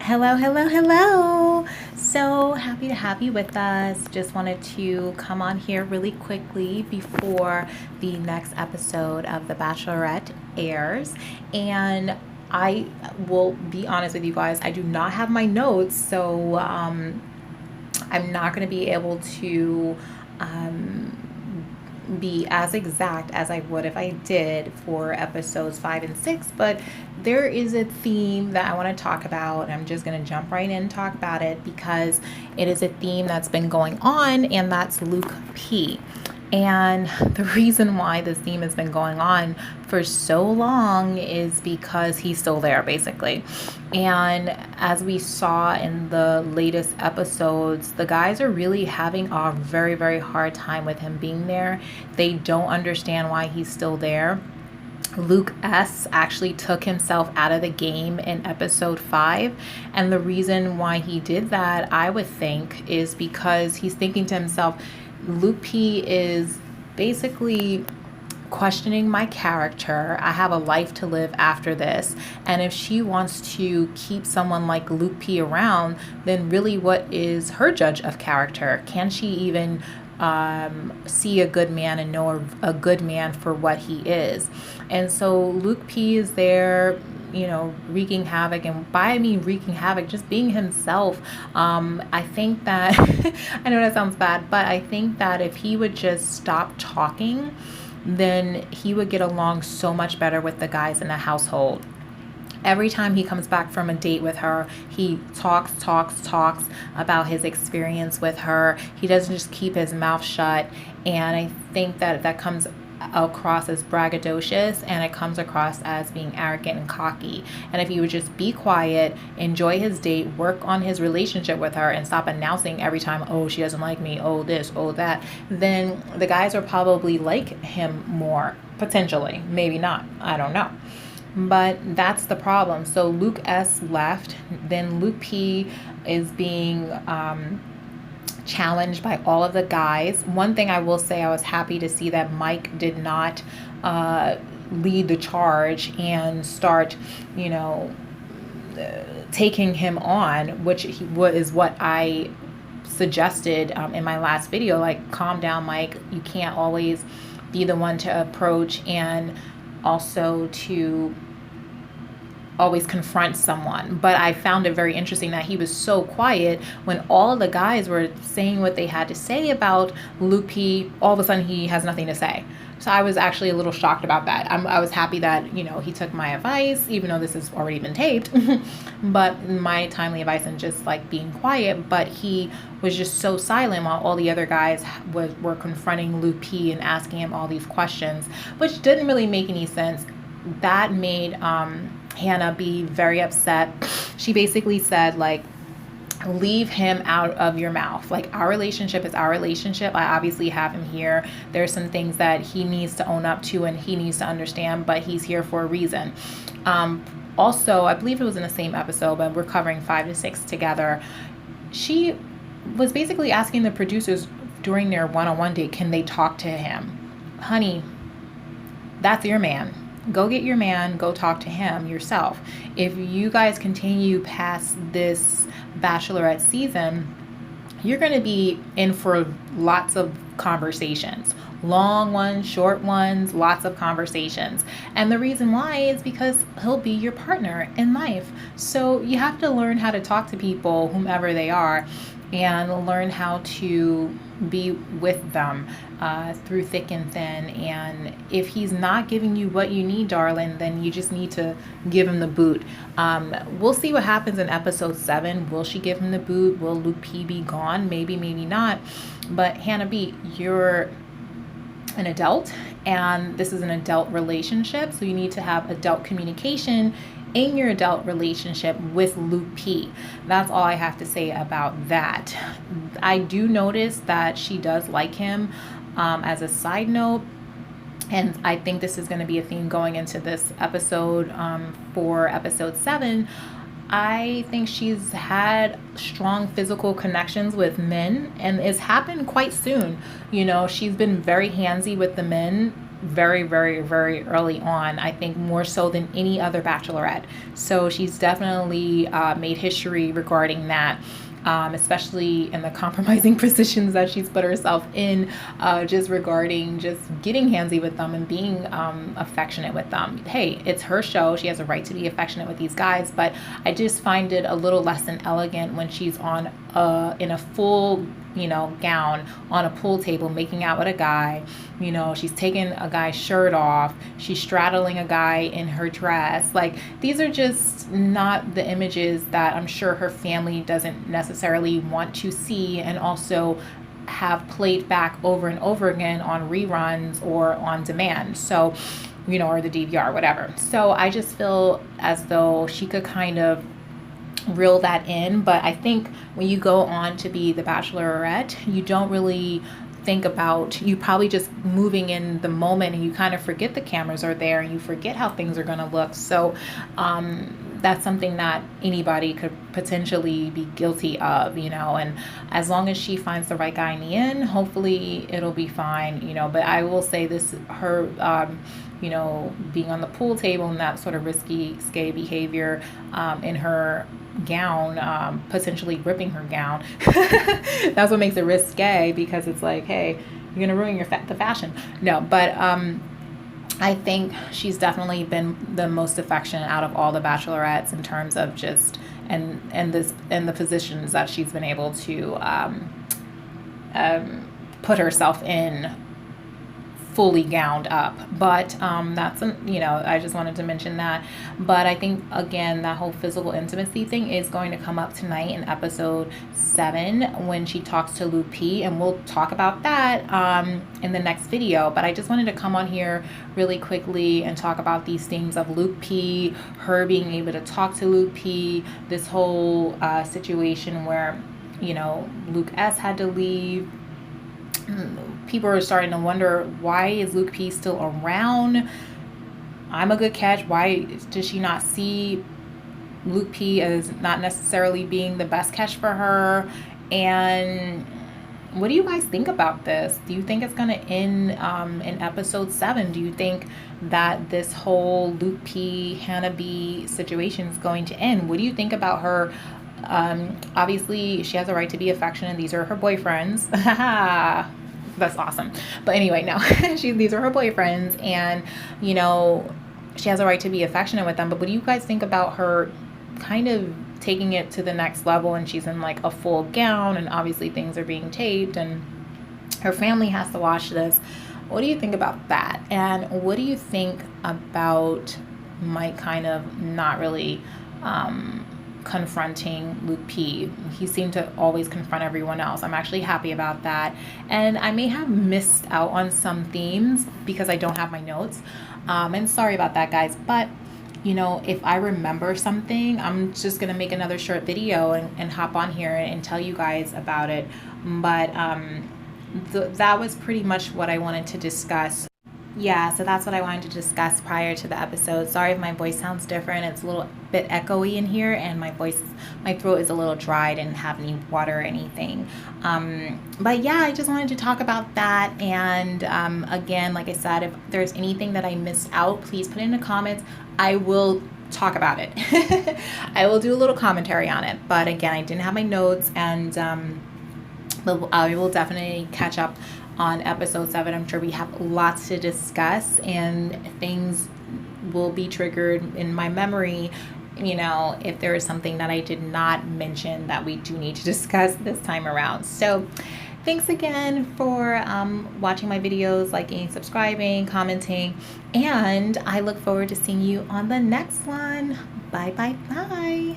Hello, hello, hello. So happy to have you with us. Just wanted to come on here really quickly before the next episode of The Bachelorette airs. And I will be honest with you guys, I do not have my notes, so I'm not going to be able to be as exact as I would if I did for episodes 5 and 6, but there is a theme that I want to talk about. I'm just going to jump right in and talk about it because it is a theme that's been going on, and that's Luke P. And the reason why this theme has been going on for so long is because he's still there, basically. And as we saw in the latest episodes, the guys are really having a very, very hard time with him being there. They don't understand why he's still there. Luke S. actually took himself out of the game in episode 5. And the reason why he did that, I would think, is because he's thinking to himself, Luke P is basically questioning my character. I have a life to live after this. And if she wants to keep someone like Luke P around, then really what is her judge of character? Can she even see a good man and know a good man for what he is? And so Luke P is there, wreaking havoc. And by I mean wreaking havoc, just being himself. I think that, I know that sounds bad, but I think that if he would just stop talking, then he would get along so much better with the guys in the household. Every time he comes back from a date with her, he talks about his experience with her. He doesn't just keep his mouth shut. And I think that comes across as braggadocious, and it comes across as being arrogant and cocky. And if he would just be quiet, enjoy his date, work on his relationship with her, and stop announcing every time, oh, she doesn't like me, oh this, oh that, then the guys are probably like him more, potentially. Maybe not, I don't know. But that's the problem. So Luke S left, then Luke P is being challenged by all of the guys. One thing I will say, I was happy to see that Mike did not lead the charge and start, taking him on, which is what I suggested in my last video. Like, calm down, Mike. You can't always be the one to approach and also to always confront someone. But I found it very interesting that he was so quiet when all the guys were saying what they had to say about Luke P. All of a sudden he has nothing to say. So I was actually a little shocked about that. I was happy that, he took my advice, even though this has already been taped, but my timely advice and just like being quiet. But he was just so silent while all the other guys were confronting Luke P and asking him all these questions, which didn't really make any sense. That made Hannah be very upset. She basically said, like, leave him out of your mouth. Like, our relationship is our relationship. I obviously have him here. There's some things that he needs to own up to and he needs to understand, but he's here for a reason. Also, I believe it was in the same episode, but we're covering 5 to 6 together. She was basically asking the producers during their one-on-one date, can they talk to him? Honey, that's your man. Go get your man, go talk to him yourself. If you guys continue past this Bachelorette season, you're going to be in for lots of conversations. Long ones, short ones, lots of conversations. And the reason why is because he'll be your partner in life. So you have to learn how to talk to people, whomever they are, and learn how to be with them through thick and thin. And if he's not giving you what you need, darling, then you just need to give him the boot. We'll see what happens in episode 7. Will she give him the boot? Will Luke P be gone? Maybe, maybe not. But Hannah B, you're an adult, and this is an adult relationship, so you need to have adult communication in your adult relationship with Luke P. That's all I have to say about that. I do notice that she does like him. As a side note, and I think this is going to be a theme going into this episode, for episode 7, I think she's had strong physical connections with men, and it's happened quite soon. She's been very handsy with the men very, very, very early on. I think more so than any other Bachelorette. So she's definitely made history regarding that. Especially in the compromising positions that she's put herself in, just regarding just getting handsy with them and being affectionate with them. Hey, it's her show. She has a right to be affectionate with these guys, but I just find it a little less than elegant when she's on in a full, gown on a pool table making out with a guy. She's taking a guy's shirt off. She's straddling a guy in her dress. Like, these are just not the images that I'm sure her family doesn't necessarily want to see, and also have played back over and over again on reruns or on demand. So, or the DVR, whatever. So I just feel as though she could kind of reel that in. But I think when you go on to be the Bachelorette, you don't really think about, you probably just moving in the moment, and you kind of forget the cameras are there, and you forget how things are going to look. So that's something that anybody could potentially be guilty of, and as long as she finds the right guy in the end, hopefully it'll be fine, but I will say this, her being on the pool table and that sort of risky behavior in her gown, potentially ripping her gown, that's what makes it risque, because it's like, hey, you're gonna ruin the fashion. No, but I think she's definitely been the most affectionate out of all the Bachelorettes in terms of just and the positions that she's been able to put herself in, fully gowned up. But that's I just wanted to mention that. But I think, again, that whole physical intimacy thing is going to come up tonight in episode 7 when she talks to Luke P, and we'll talk about that in the next video. But I just wanted to come on here really quickly and talk about these things of Luke P, her being able to talk to Luke P, this whole situation where Luke S had to leave. People are starting to wonder, why is Luke P still around? I'm a good catch. Why does she not see Luke P as not necessarily being the best catch for her? And what do you guys think about this? Do you think it's going to end in episode 7? Do you think that this whole Luke P, Hannah B situation is going to end? What do you think about her? Obviously, she has a right to be affectionate. These are her boyfriends. That's awesome. But anyway, no, these are her boyfriends, and she has a right to be affectionate with them. But what do you guys think about her kind of taking it to the next level, and she's in like a full gown, and obviously things are being taped, and her family has to watch this? What do you think about that? And what do you think about Mike kind of not really confronting Luke P? He seemed to always confront everyone else. I'm actually happy about that. And I may have missed out on some themes because I don't have my notes. And sorry about that, guys. But, if I remember something, I'm just going to make another short video and hop on here and tell you guys about it. But that was pretty much what I wanted to discuss. Yeah, so that's what I wanted to discuss prior to the episode. Sorry if my voice sounds different. It's a little bit echoey in here, and my throat is a little dry. I didn't have any water or anything. But yeah, I just wanted to talk about that. And again, like I said, if there's anything that I missed out, please put it in the comments. I will talk about it. I will do a little commentary on it. But again, I didn't have my notes, and I will definitely catch up on episode 7. I'm sure we have lots to discuss, and things will be triggered in my memory, if there is something that I did not mention that we do need to discuss this time around. So thanks again for watching my videos, liking, subscribing, commenting, and I look forward to seeing you on the next one. Bye, bye, bye.